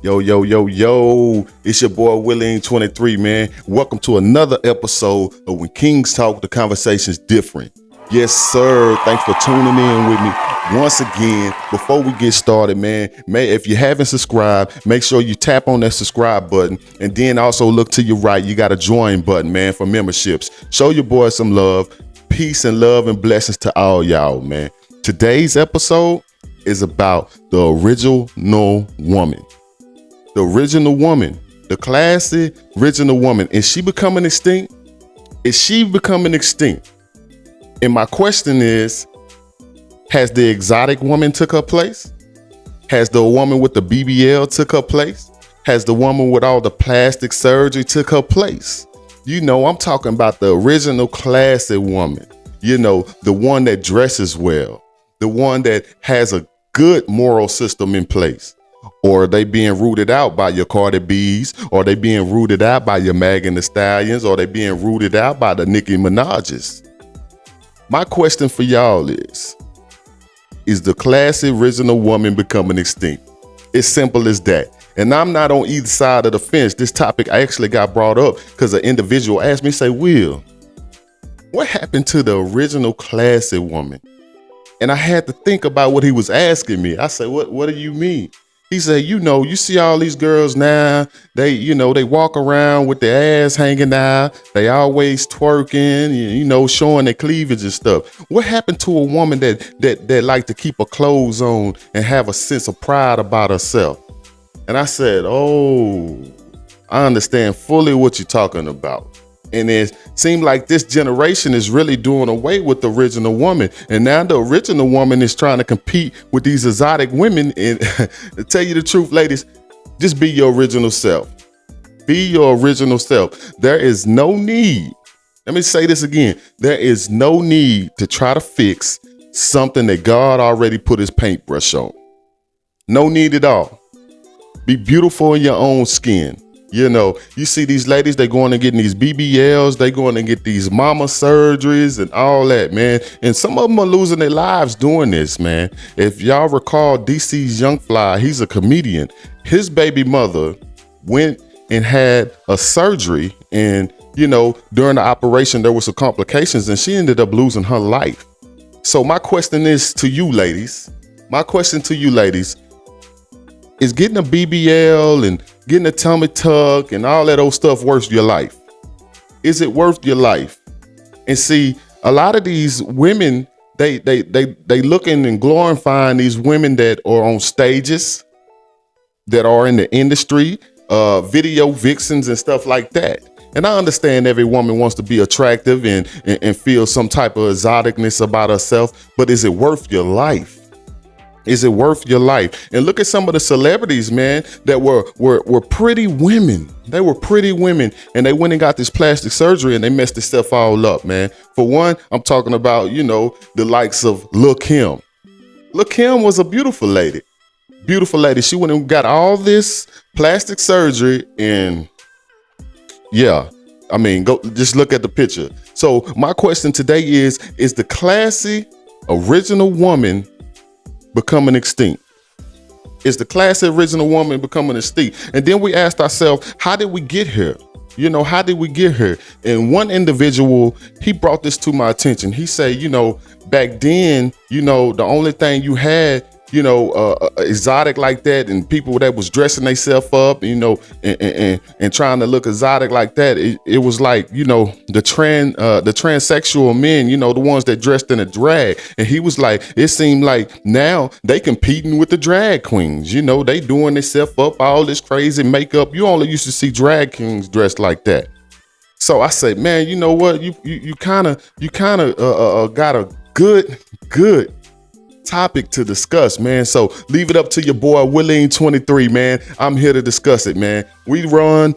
Yo, yo, yo, yo. It's your boy Willie23, man. Welcome to another episode of When Kings Talk, the conversation's different. Yes, sir. Thanks for tuning in with me once again. Before we get started, man, if you haven't subscribed, make sure you tap on that subscribe button. And then also look to your right. You got a join button, man, for memberships. Show your boy some love. Peace and love and blessings to all y'all, man. Today's episode is about the original woman. The original woman, the classy original woman. Is she becoming extinct? Is she becoming extinct? And my question is, has the exotic woman took her place? Has the woman with the BBL took her place? Has the woman with all the plastic surgery took her place? You know, I'm talking about the original classy woman. You know, the one that dresses well, the one that has a good moral system in place. Or are they being rooted out by your Cardi B's? Or are they being rooted out by your Megan Thee Stallions? Or are they being rooted out by the Nicki Minaj's? My question for y'all is the classy original woman becoming extinct? It's simple as that. And I'm not on either side of the fence. This topic actually got brought up because an individual asked me, say, Will, what happened to the original classy woman? And I had to think about what he was asking me. I said, what do you mean? He said, you see all these girls now, they walk around with their ass hanging out. They always twerking, showing their cleavage and stuff. What happened to a woman that like to keep her clothes on and have a sense of pride about herself? And I said, I understand fully what you're talking about. And it seemed like this generation is really doing away with the original woman. And now the original woman is trying to compete with these exotic women. And to tell you the truth, ladies, just be your original self. Be your original self. There is no need. Let me say this again. There is no need to try to fix something that God already put his paintbrush on. No need at all. Be beautiful in your own skin. You see these ladies, they going and getting these BBLs, they going and get these mama surgeries and all that, man. And some of them are losing their lives doing this, man. If y'all recall DC's Young Fly, he's a comedian. His baby mother went and had a surgery and, during the operation, there were some complications and she ended up losing her life. So my question is to you ladies, is getting a BBL and getting a tummy tuck and all that old stuff worth your life? Is it worth your life? And see, a lot of these women, they looking and glorifying these women that are on stages, that are in the industry, video vixens and stuff like that. And I understand every woman wants to be attractive and feel some type of exoticness about herself, but is it worth your life? Is it worth your life? And look at some of the celebrities, man, that were pretty women. They were pretty women and they went and got this plastic surgery and they messed this stuff all up, man. For one, I'm talking about, the likes of Lil' Kim. Lil' Kim was a beautiful lady. Beautiful lady. She went and got all this plastic surgery and go just look at the picture. So my question today is the classy original woman becoming extinct? Is the classy original woman becoming extinct? And then we asked ourselves, how did we get here? How did we get here? And one individual, he brought this to my attention. He said, back then, the only thing you had, exotic like that and people that was dressing themselves up, and trying to look exotic like that. It was like, the transsexual men, the ones that dressed in a drag. And he was like, it seemed like now they competing with the drag queens, they doing themselves up, all this crazy makeup. You only used to see drag kings dressed like that. So I said, man, you know what? You kind of got a good topic to discuss, man. So leave it up to your boy Willie23, man. I'm here to discuss it, man. We run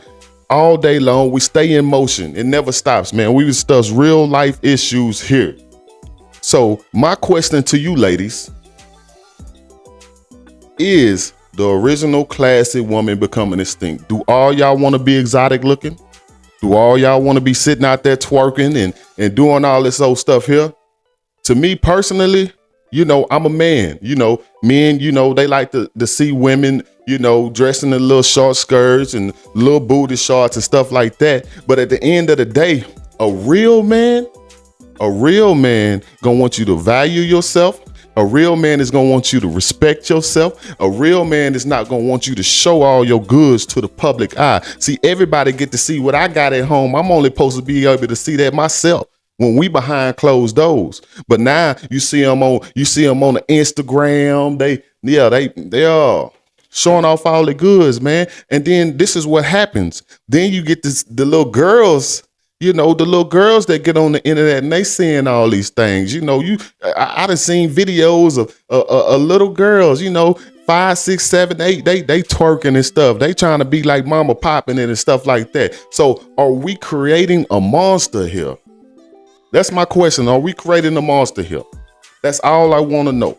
all day long. We stay in motion. It never stops, man. We discuss real life issues here. So my question to you ladies is the original classy woman becoming extinct? Do all y'all want to be exotic looking? Do all y'all want to be sitting out there twerking and doing all this old stuff here? To me personally, I'm a man, men, they like to see women dressing in little short skirts and little booty shorts and stuff like that. But at the end of the day, a real man gonna want you to value yourself. A real man is gonna want you to respect yourself. A real man is not gonna want you to show all your goods to the public eye. See, everybody get to see what I got at home. I'm only supposed to be able to see that myself when we behind closed doors. But now you see them on the Instagram. They are showing off all the goods, man. And then this is what happens. Then you get the little girls. The little girls that get on the internet and they seeing all these things. I done seen videos of little girls, 5, 6, 7, 8, they twerking and stuff. They trying to be like mama popping it and stuff like that. So are we creating a monster here? That's my question. Are we creating a monster here? That's all I want to know.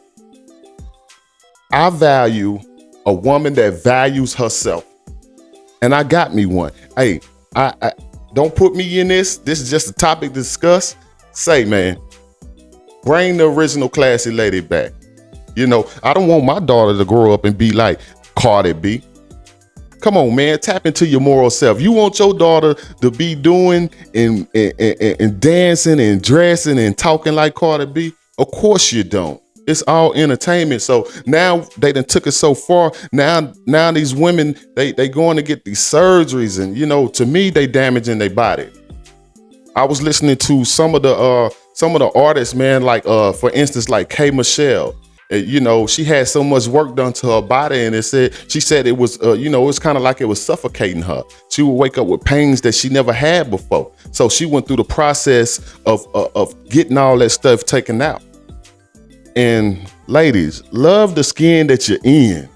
I value a woman that values herself. And I got me one. Hey, I don't put me in this. This is just a topic to discuss. Say, man, bring the original classy lady back. I don't want my daughter to grow up and be like Cardi B. Come on, man, tap into your moral self. You want your daughter to be doing and dancing and dressing and talking like Cardi B? Of course you don't. It's all entertainment. So now they done took it so far. Now these women, they going to get these surgeries, and to me, they damaging their body. I was listening to some of the artists, man, like for instance, like K Michelle. She had so much work done to her body, and she said it was it's kind of like it was suffocating her. She would wake up with pains that she never had before. So she went through the process of getting all that stuff taken out. And ladies, love the skin that you're in.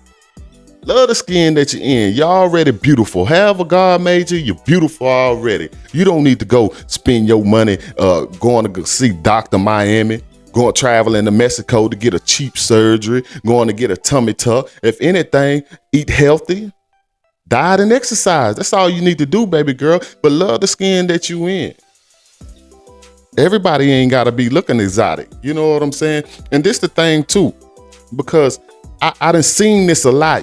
Love the skin that you're in. You're already beautiful. However God made you, you're beautiful already. You don't need to go spend your money going to go see Dr. Miami, going traveling to Mexico to get a cheap surgery, going to get a tummy tuck. If anything, eat healthy, diet and exercise. That's all you need to do, baby girl. But love the skin that you in. Everybody ain't got to be looking exotic. You know what I'm saying? And this the thing too, because I done seen this a lot,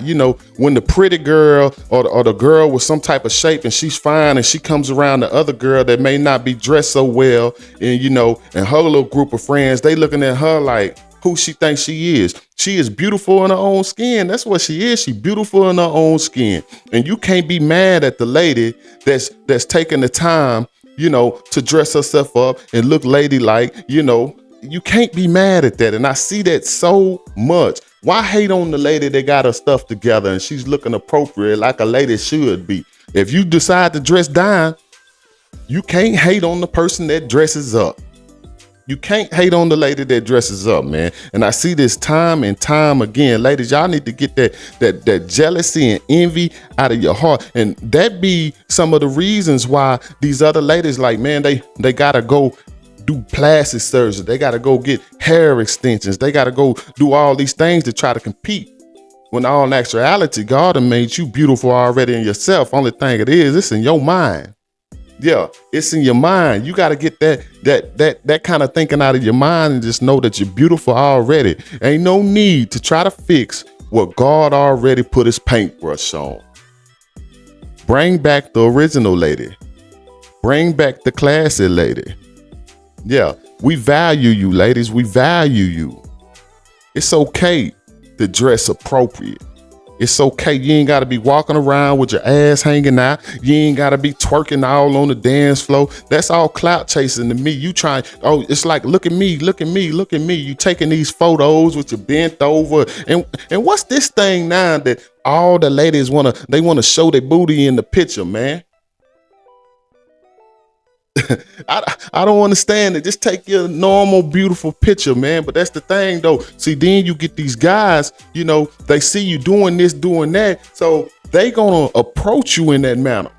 when the pretty girl or the girl with some type of shape and she's fine and she comes around the other girl that may not be dressed so well, and and her little group of friends, they looking at her like who she thinks she is. She is beautiful in her own skin. That's what she is. She beautiful in her own skin. And you can't be mad at the lady that's taking the time to dress herself up and look ladylike. You can't be mad at that. And I see that so much. Why hate on the lady that got her stuff together and she's looking appropriate like a lady should be? If you decide to dress down, you can't hate on the person that dresses up. You can't hate on the lady that dresses up, man. And I see this time and time again. Ladies, y'all need to get that jealousy and envy out of your heart. And that be some of the reasons why these other ladies, like, man, they gotta go do plastic surgery. They gotta go get hair extensions. They gotta go do all these things to try to compete. When all in actuality, God done made you beautiful already in yourself. Only thing it is, it's in your mind. Yeah, it's in your mind. You got to get that kind of thinking out of your mind and just know that you're beautiful already. Ain't no need to try to fix what God already put his paintbrush on. Bring back the original lady. Bring back the classy lady. Yeah, we value you, ladies. We value you. It's okay to dress appropriate. It's okay. You ain't got to be walking around with your ass hanging out. You ain't got to be twerking all on the dance floor. That's all clout chasing to me. You trying, it's like, look at me, look at me, look at me. You taking these photos with your bent over. And what's this thing now that all the ladies want to show their booty in the picture, man? I don't understand it. Just take your normal, beautiful picture, man. But that's the thing, though. See, then you get these guys, they see you doing this, doing that. So they gonna approach you in that manner.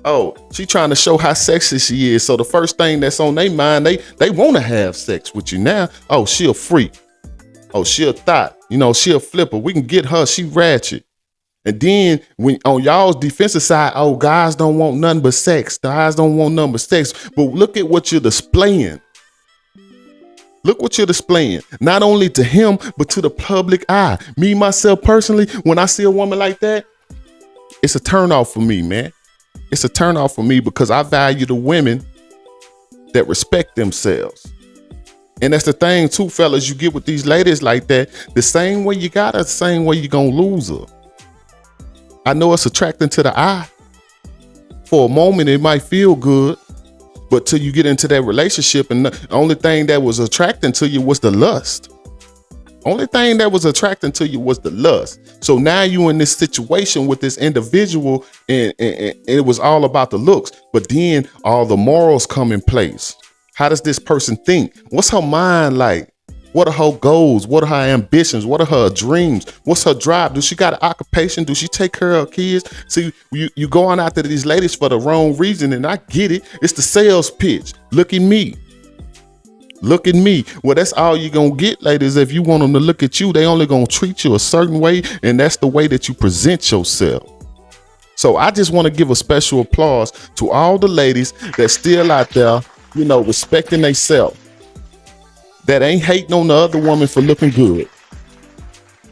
Oh, she trying to show how sexy she is. So the first thing that's on their mind, they want to have sex with you now. Oh, she a freak. Oh, she a thought. She a flipper. We can get her. She ratchet. And then when on y'all's defensive side, oh, guys don't want nothing but sex. Guys don't want nothing but sex. But look at what you're displaying. Look what you're displaying, not only to him, but to the public eye. Me, myself, personally, when I see a woman like that, it's a turnoff for me, man. It's a turnoff for me because I value the women that respect themselves. And that's the thing too, fellas, you get with these ladies like that, the same way you got her, the same way you're gonna lose her. I know it's attracting to the eye. For a moment, it might feel good, but till you get into that relationship, and the only thing that was attracting to you was the lust. Only thing that was attracting to you was the lust. So now you in this situation with this individual, and it was all about the looks, but then all the morals come in place. How does this person think? What's her mind like? What are her goals? What are her ambitions? What are her dreams? What's her drive? Does she got an occupation? Do she take care of her kids? See, you going after these ladies for the wrong reason, and I get it. It's the sales pitch. Look at me. Look at me. Well, that's all you're going to get, ladies. If you want them to look at you, they only going to treat you a certain way, and that's the way that you present yourself. So I just want to give a special applause to all the ladies that's still out there, respecting themselves. That ain't hating on the other woman for looking good.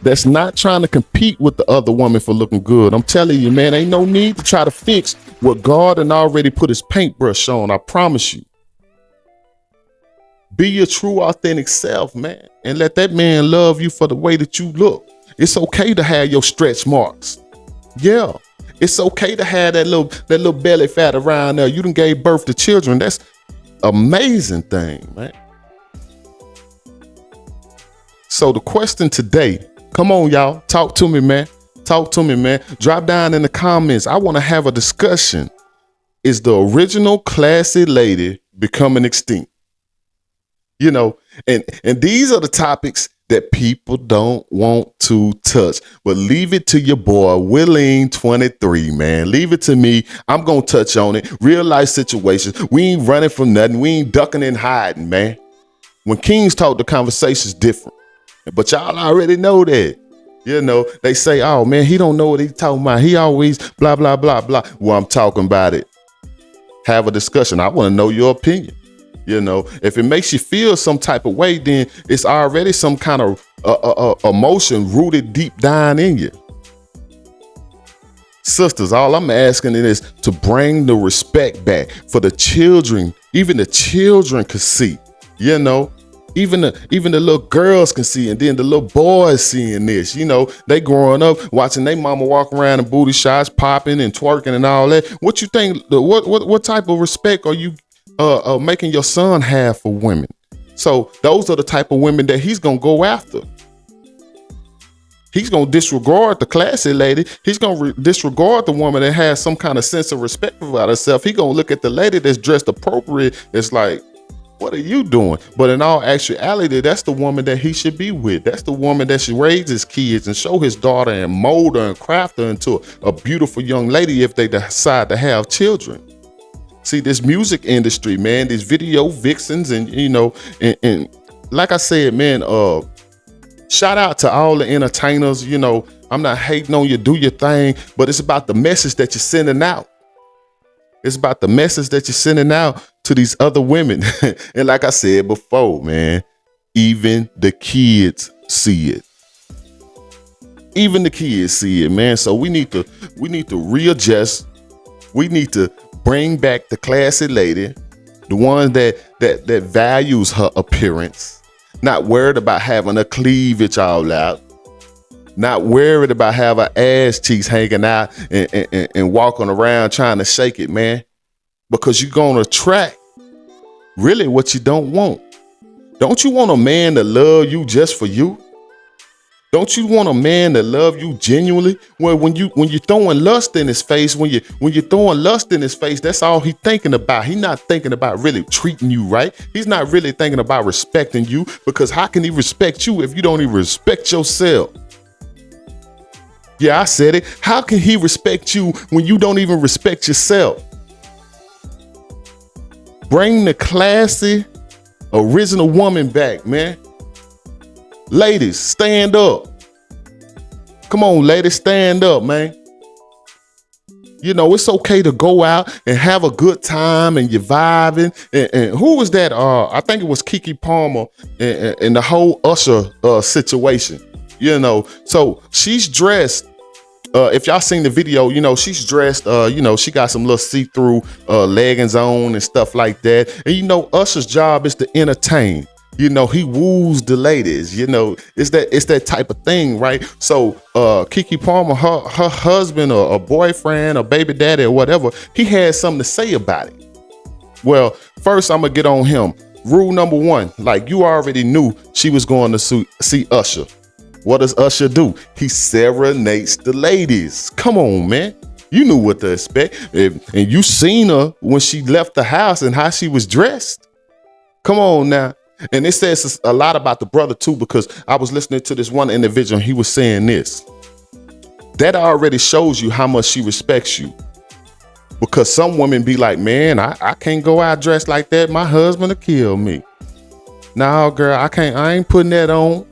That's not trying to compete with the other woman for looking good. I'm telling you, man, ain't no need to try to fix what God had already put his paintbrush on. I promise you. Be your true, authentic self, man. And let that man love you for the way that you look. It's okay to have your stretch marks. Yeah. It's okay to have that little belly fat around there. You done gave birth to children. That's amazing thing, man. So the question today, come on, y'all. Talk to me, man. Talk to me, man. Drop down in the comments. I want to have a discussion. Is the original classy lady becoming extinct? And these are the topics that people don't want to touch. But leave it to your boy, Willing23, man. Leave it to me. I'm going to touch on it. Real life situations. We ain't running from nothing. We ain't ducking and hiding, man. When Kings talk, the conversation's different. But y'all already know that. They say, oh, man, he don't know what he's talking about. He always blah, blah, blah, blah. Well, I'm talking about it. Have a discussion. I want to know your opinion. If it makes you feel some type of way, then it's already some kind of emotion rooted deep down in you. Sisters, all I'm asking is to bring the respect back for the children. Even the children can see, even the little girls can see, and then the little boys seeing this. They growing up watching their mama walk around in booty shots, popping and twerking and all that. What you think? What type of respect are you making your son have for women? So those are the type of women that he's gonna go after. He's gonna disregard the classy lady. He's gonna disregard the woman that has some kind of sense of respect about herself. He's gonna look at the lady that's dressed appropriate. It's like, what are you doing? But in all actuality, that's the woman that he should be with. That's the woman that should raise his kids and show his daughter and mold her and craft her into a beautiful young lady if they decide to have children. See, this music industry, man, these video vixens and like I said, man, shout out to all the entertainers. I'm not hating on you, do your thing, but it's about the message that you're sending out. It's about the message that you're sending out to these other women. And like I said before, man, even the kids see it. Even the kids see it, man. So we need to readjust. We need to bring back the classy lady, the one that values her appearance, not worried about having a cleavage all out, not worried about having ass cheeks hanging out and walking around trying to shake it, man, because you're going to attract really what you don't want. Don't you want a man to love you just for you? Don't you want a man to love you genuinely? Well, when you're throwing lust in his face, when you're throwing lust in his face, that's all he's thinking about. He's not thinking about really treating you right. He's not really thinking about respecting you, because how can he respect you if you don't even respect yourself? Yeah, I said it. How can he respect you when you don't even respect yourself? Bring the classy, original woman back, man. Ladies, stand up. Come on, ladies, stand up, man. You know, it's okay to go out and have a good time and you're vibing. And who was that? I think it was Keke Palmer and the whole Usher situation. You know, so she's dressed. If y'all seen the video, you know, she's dressed, you know, she got some little see-through leggings on and stuff like that. And, you know, Usher's job is to entertain. You know, he woos the ladies, you know, it's that type of thing, right? So Keke Palmer, her husband or boyfriend or baby daddy or whatever, he had something to say about it. Well, first I'm gonna get on him. Rule number one, like you already knew she was going to see Usher. What does Usher do? He serenades the ladies. Come on, man. You knew what to expect. And you seen her when she left the house and how she was dressed. Come on now. And it says a lot about the brother too, because I was listening to this one individual and he was saying this. That already shows you how much she respects you. Because some women be like, man, I can't go out dressed like that. My husband will kill me. No, girl, I ain't putting that on.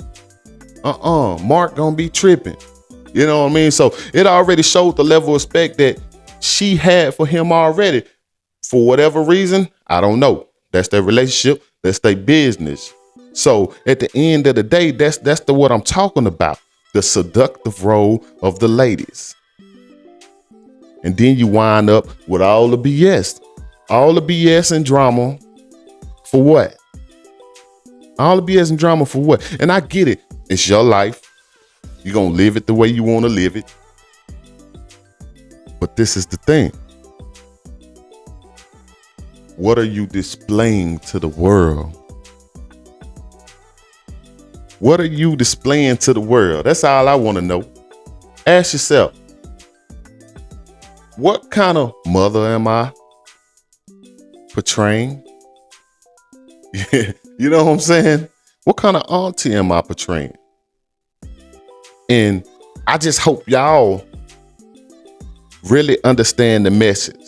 Mark gonna be tripping. You know what I mean? So it already showed the level of respect that she had for him already. For whatever reason, I don't know. That's their relationship. That's their business. So at the end of the day, that's what I'm talking about. The seductive role of the ladies. And then you wind up with all the BS. All the BS and drama for what? All the BS and drama for what? And I get it. It's your life. You're going to live it the way you want to live it. But this is the thing. What are you displaying to the world? What are you displaying to the world? That's all I want to know. Ask yourself, what kind of mother am I portraying? You know what I'm saying? What kind of auntie am I portraying? And I just hope y'all really understand the message.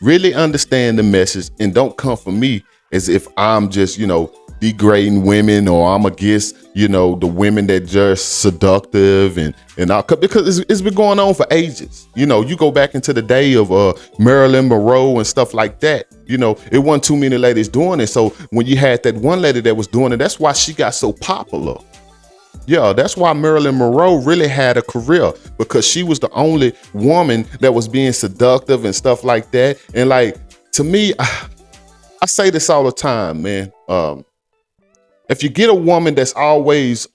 Really understand the message and don't come for me as if I'm just, you know, degrading women or I'm against, you know, the women that just seductive and all, because it's been going on for ages. You know, you go back into the day of Marilyn Monroe and stuff like that. You know, it wasn't too many ladies doing it. So when you had that one lady that was doing it, that's why she got so popular. Yeah, that's why Marilyn Monroe really had a career, because she was the only woman that was being seductive and stuff like that. And like, to me, I say this all the time, man. If you get a woman that's always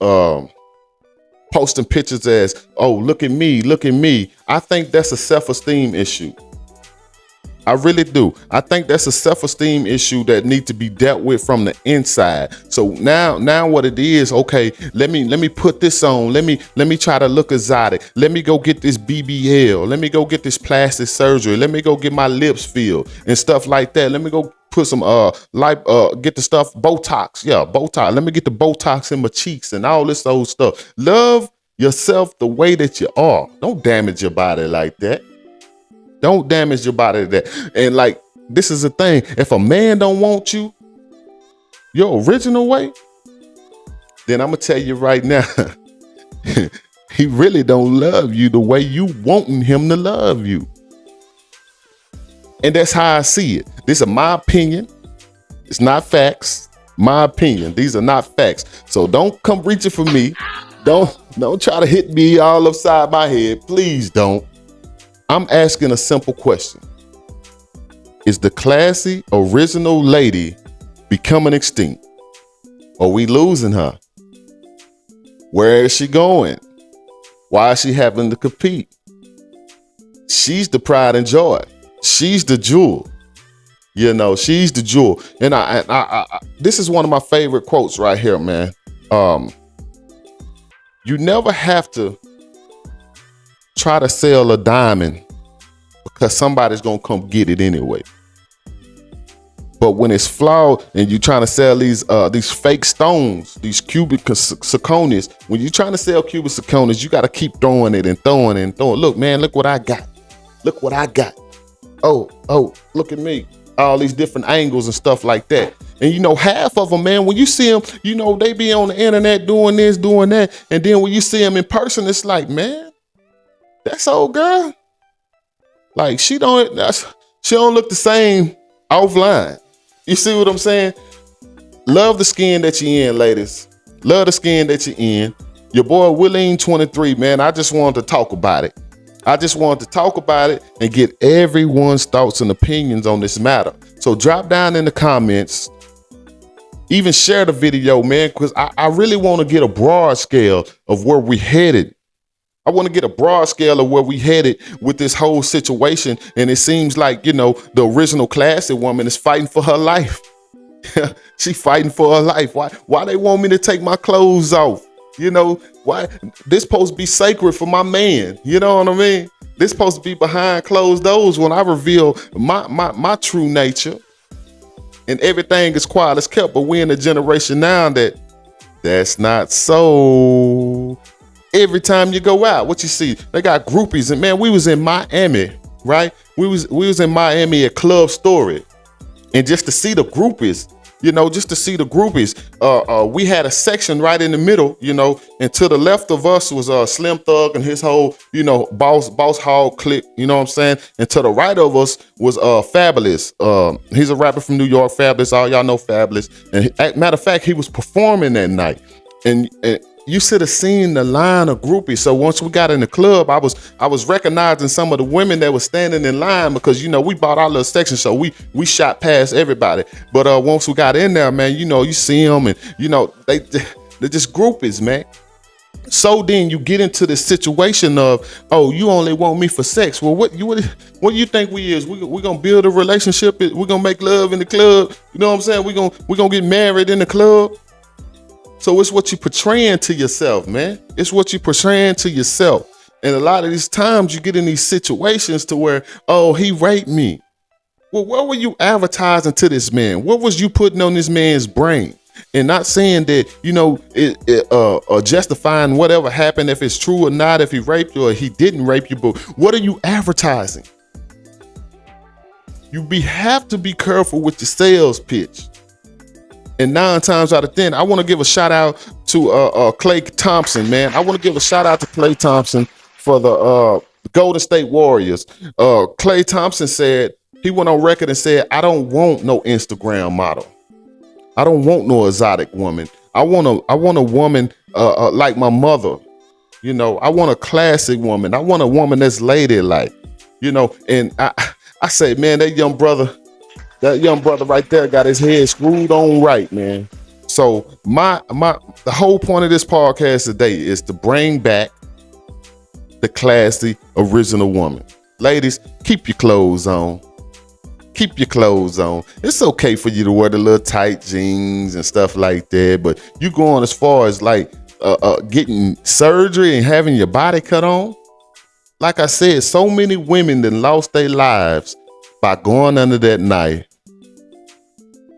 posting pictures as, oh, look at me, I think that's a self-esteem issue. I really do. I think that's a self-esteem issue that needs to be dealt with from the inside. So now what it is, okay, let me put this on. Let me try to look exotic. Let me go get this BBL. Let me go get this plastic surgery. Let me go get my lips filled and stuff like that. Let me go put some get the stuff Botox. Yeah, Botox. Let me get the Botox in my cheeks and all this old stuff. Love yourself the way that you are. Don't damage your body like that. Don't damage your body to that. And like, this is the thing. If a man don't want you your original way, then I'm going to tell you right now, he really don't love you the way you wanting him to love you. And that's how I see it. This is my opinion. It's not facts. My opinion. These are not facts. So don't come reaching for me. Don't try to hit me all upside my head. Please don't. I'm asking a simple question. Is the classy, original lady becoming extinct? Are we losing her? Where is she going? Why is she having to compete? She's the pride and joy. She's the jewel. You know, she's the jewel. And I this is one of my favorite quotes right here, man. You never have to try to sell a diamond because somebody's gonna come get it anyway. But when it's flawed and you're trying to sell these fake stones, these cubic zirconias, when you're trying to sell cubic zirconias, you got to keep throwing it and throwing it and throwing. Look, man, look what I got. Look what I got. Oh, look at me. All these different angles and stuff like that. And you know, half of them, man, when you see them, you know, they be on the internet doing this, doing that. And then when you see them in person, it's like, man, that's old girl. Like she don't look the same offline. You see what I'm saying? Love the skin that you're in, ladies. Love the skin that you're in. Your boy Willing 23, man. I just wanted to talk about it. I just wanted to talk about it and get everyone's thoughts and opinions on this matter. So drop down in the comments. Even share the video, man, because I really want to get a broad scale of where we headed. I want to get a broad scale of where we headed with this whole situation. And it seems like, the original classic woman is fighting for her life. She fighting for her life. Why they want me to take my clothes off? Why this supposed to be sacred for my man? You know what I mean? This supposed to be behind closed doors when I reveal my true nature, and everything is quiet as kept. But we're in a generation now that's not so. Every time you go out, what you see, they got groupies. And man, we was in Miami, right? We was in Miami at Club Story. And just to see the groupies, we had a section right in the middle, and to the left of us was Slim Thug and his whole, boss hog clique, you know what I'm saying? And to the right of us was Fabulous. He's a rapper from New York, Fabulous. All y'all know Fabulous. And matter of fact, he was performing that night. And you should have seen the line of groupies. So once we got in the club, I was recognizing some of the women that were standing in line because, we bought our little section. So we shot past everybody. But once we got in there, man, you see them and, they're just groupies, man. So then you get into this situation of, oh, you only want me for sex. Well, what do you think we is? We're going to build a relationship. We're going to make love in the club. You know what I'm saying? We're going to get married in the club. So it's what you're portraying to yourself, man. It's what you're portraying to yourself. And a lot of these times you get in these situations to where, oh, he raped me. Well, what were you advertising to this man? What was you putting on this man's brain? And not saying that, justifying whatever happened, if it's true or not, if he raped you or he didn't rape you, but what are you advertising? You have to be careful with your sales pitch. And 9 times out of 10, I want to give a shout out to Clay Thompson, man. I want to give a shout out to Clay Thompson for the Golden State Warriors. Clay Thompson said, he went on record and said, I don't want no Instagram model. I don't want no exotic woman. I want a woman like my mother. I want a classic woman. I want a woman that's ladylike. And I say, man, that young brother right there got his head screwed on right, man. So the whole point of this podcast today is to bring back the classy original woman. Ladies, keep your clothes on. Keep your clothes on. It's okay for you to wear the little tight jeans and stuff like that, but you going as far as like getting surgery and having your body cut on. Like I said, so many women that lost their lives by going under that knife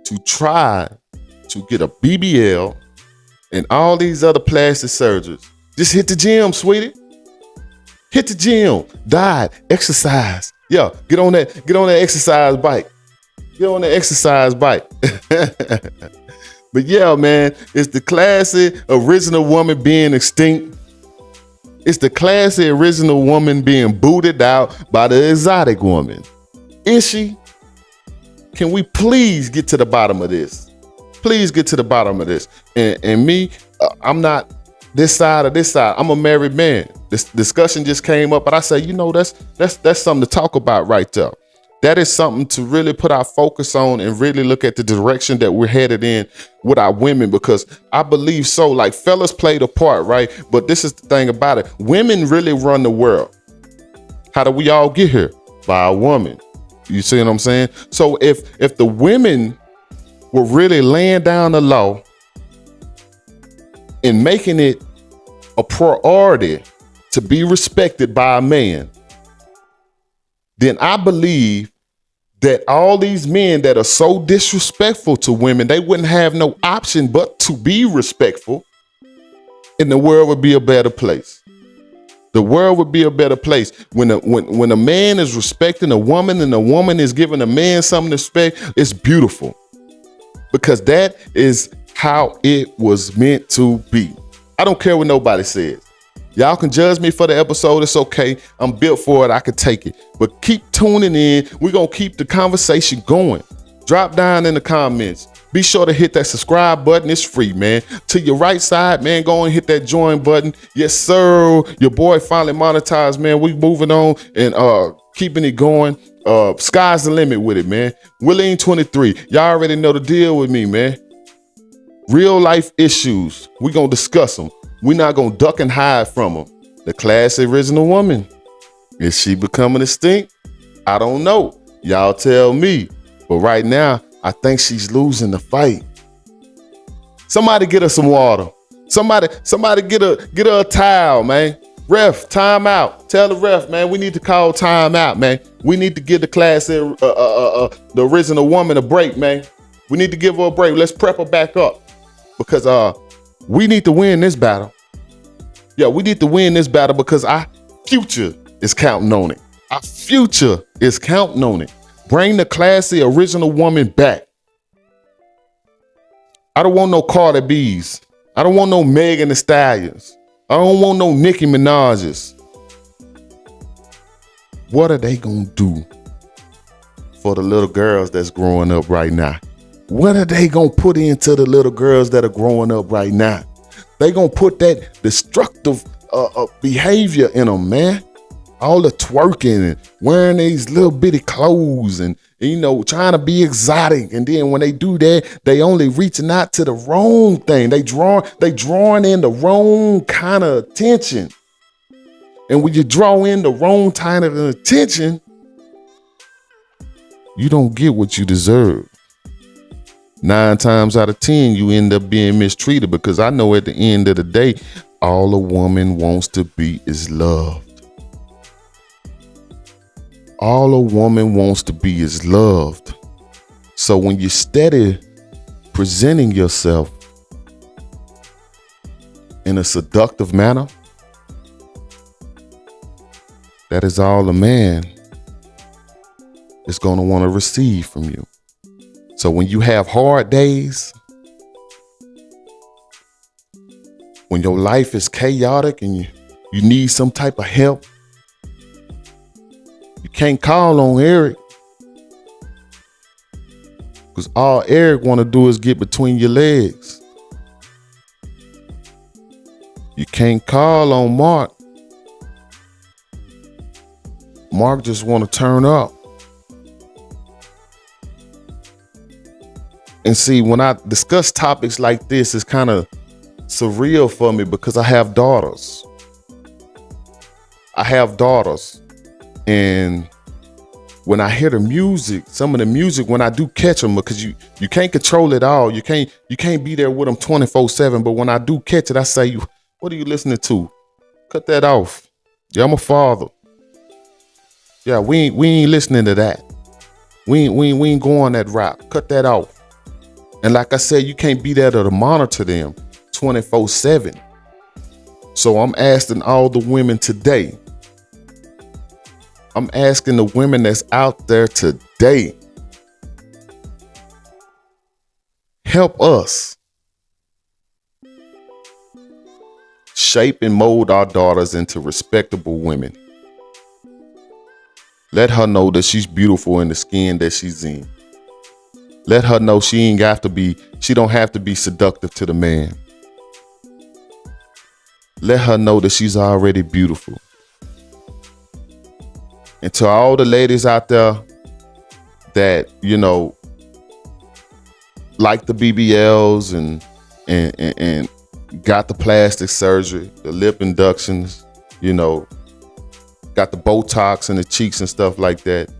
to try to get a BBL and all these other plastic surgeries. Just hit the gym, sweetie. Hit the gym, diet, exercise. Yeah, get on that exercise bike. Get on the exercise bike. But yeah, man, it's the classy original woman being extinct. It's the classy original woman being booted out by the exotic woman. Is she? Can we please get to the bottom of this? Please get to the bottom of this. And me, I'm not this side or this side. I'm a married man. This discussion just came up, but I say, that's something to talk about right there. That is something to really put our focus on and really look at the direction that we're headed in with our women, because I believe so. Like, fellas played a part, right? But this is the thing about it. Women really run the world. How do we all get here? By a woman. You see what I'm saying? So if the women were really laying down the law and making it a priority to be respected by a man, then I believe that all these men that are so disrespectful to women, they wouldn't have no option but to be respectful, and the world would be a better place. The world would be a better place when a man is respecting a woman and a woman is giving a man some respect. It's beautiful, because that is how it was meant to be. I don't care what nobody says. Y'all can judge me for the episode. It's okay. I'm built for it. I can take it. But keep tuning in. We're going to keep the conversation going. Drop down in the comments. Be sure to hit that subscribe button. It's free, man. To your right side, man, go and hit that join button. Yes, sir. Your boy finally monetized, man. We moving on and keeping it going. Sky's the limit with it, man. Willing23. Y'all already know the deal with me, man. Real life issues. We gonna discuss them. We not gonna duck and hide from them. The classic original woman. Is she becoming extinct? I don't know. Y'all tell me. But right now, I think she's losing the fight. Somebody get her some water. Somebody get her a towel, man. Ref, time out. Tell the ref, man, we need to call time out, man. We need to give the the original woman a break, man. We need to give her a break. Let's prep her back up. Because we need to win this battle. Yeah, we need to win this battle because our future is counting on it. Our future is counting on it. Bring the classy original woman back. I don't want no Cardi B's. I don't want no Megan Thee Stallions. I don't want no Nicki Minaj's. What are they gonna do for the little girls that's growing up right now? What are they gonna put into the little girls that are growing up right now? They gonna put that destructive behavior in them, man. All the twerking and wearing these little bitty clothes and, you know, trying to be exotic. And then when they do that, they only reaching out to the wrong thing. They drawing in the wrong kind of attention. And when you draw in the wrong kind of attention, you don't get what you deserve. 9 times out of 10, you end up being mistreated because I know at the end of the day, all a woman wants to be is loved. All a woman wants to be is loved. So when you steady presenting yourself in a seductive manner, that is all a man is going to want to receive from you. So when you have hard days, when your life is chaotic and you need some type of help, you can't call on Eric because all Eric want to do is get between your legs. You can't call on Mark. Mark just want to turn up. And see, when I discuss topics like this, it's kind of surreal for me because I have daughters. And when I hear the music, some of the music, when I do catch them, because you can't control it all. You can't be there with them 24/7. But when I do catch it, I say, what are you listening to? Cut that off. Yeah, I'm a father. Yeah, we ain't listening to that. We ain't going that route. Cut that off. And like I said, you can't be there to monitor them 24/7. So I'm asking all the women today. I'm asking the women that's out there today. Help us shape and mold our daughters into respectable women. Let her know that she's beautiful in the skin that she's in. Let her know she don't have to be seductive to the man. Let her know that she's already beautiful. And to all the ladies out there that, you know, like the BBLs and got the plastic surgery, the lip inductions, you know, got the Botox in the cheeks and stuff like that.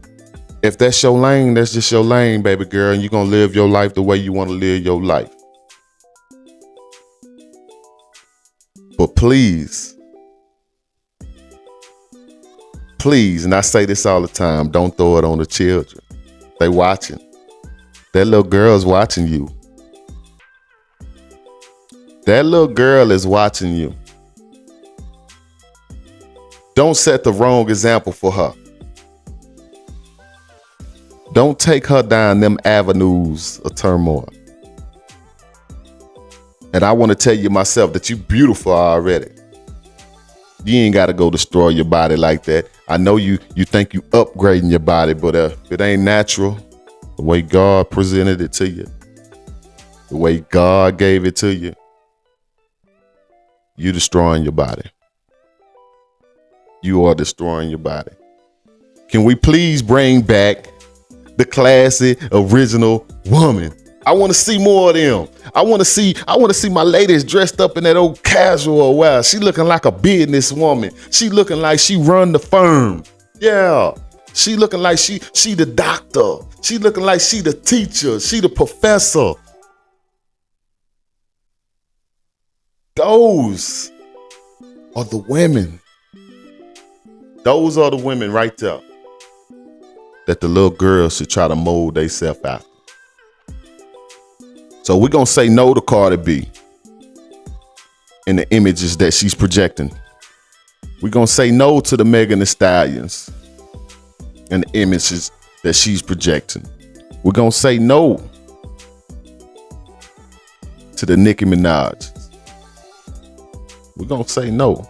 If that's your lane, that's just your lane, baby girl, and you're going to live your life the way you want to live your life. But please, and I say this all the time, don't throw it on the children. They watching. That little girl's watching you. That little girl is watching you. Don't set the wrong example for her. Don't take her down them avenues of turmoil. And I want to tell you myself that you're beautiful already. You ain't got to go destroy your body like that. I know you think you upgrading your body, but if it ain't natural, the way God presented it to you, the way God gave it to you, you destroying your body. You are destroying your body. Can we please bring back the classy original woman? I want to see more of them. I want to see my ladies dressed up in that old casual wear. She looking like a businesswoman. She looking like she run the firm. Yeah. She looking like she the doctor. She looking like she the teacher. She the professor. Those are the women. Those are the women right there that the little girls should try to mold themselves after. So we're going to say no to Cardi B and the images that she's projecting. We're going to say no to the Megan Thee Stallions and the images that she's projecting. We're going to say no to the Nicki Minaj. We're going to say no.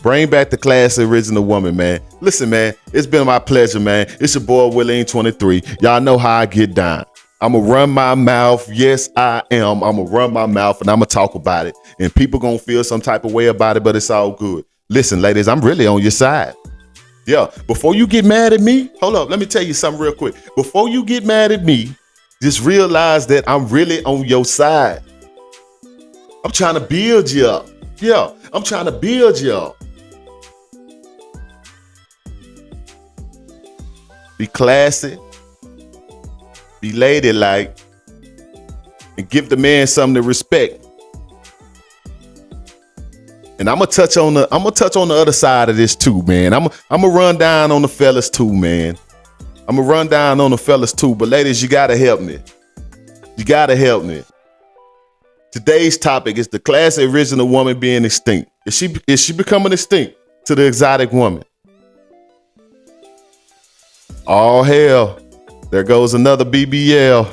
Bring back the classy original woman, man. Listen, man, it's been my pleasure, man. It's your boy, Willie23. Y'all know how I get down. I'm going to run my mouth. Yes, I am. I'm going to run my mouth and I'm going to talk about it. And people going to feel some type of way about it, but it's all good. Listen, ladies, I'm really on your side. Yeah, before you get mad at me, hold up. Let me tell you something real quick. Before you get mad at me, just realize that I'm really on your side. I'm trying to build you up. Yeah, I'm trying to build you up. Be classy. Be ladylike, and give the man something to respect. And I'm gonna touch on the other side of this too, man. I'm gonna run down on the fellas too, man. I'm gonna run down on the fellas too. But ladies, you gotta help me. You gotta help me. Today's topic is the classy original woman being extinct. Is she becoming extinct to the exotic woman? All hell. There goes another BBL.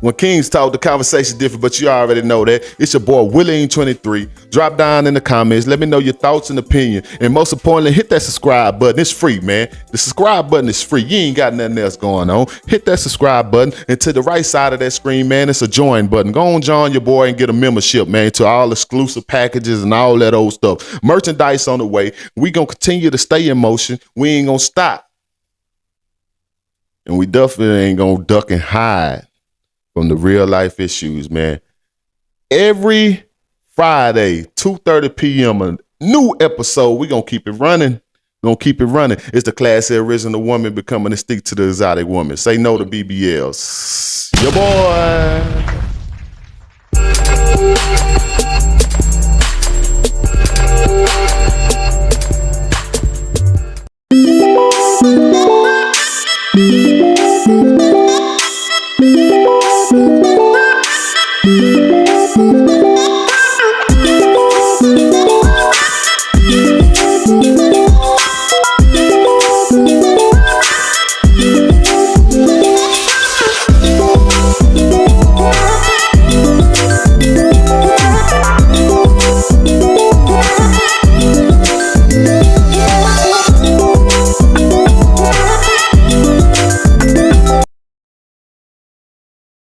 When Kings talk, the conversation different, but you already know that. It's your boy, Willie23. Drop down in the comments. Let me know your thoughts and opinion. And most importantly, hit that subscribe button. It's free, man. The subscribe button is free. You ain't got nothing else going on. Hit that subscribe button. And to the right side of that screen, man, it's a join button. Go on, join your boy and get a membership, man, to all exclusive packages and all that old stuff. Merchandise on the way. We gonna continue to stay in motion. We ain't gonna stop. And we definitely ain't gonna duck and hide from the real life issues, man. Every Friday, 2:30 p.m., a new episode. We gonna keep it running. We gonna keep it running. It's the classy original woman becoming a stick to the exotic woman. Say no to BBLs. Your boy.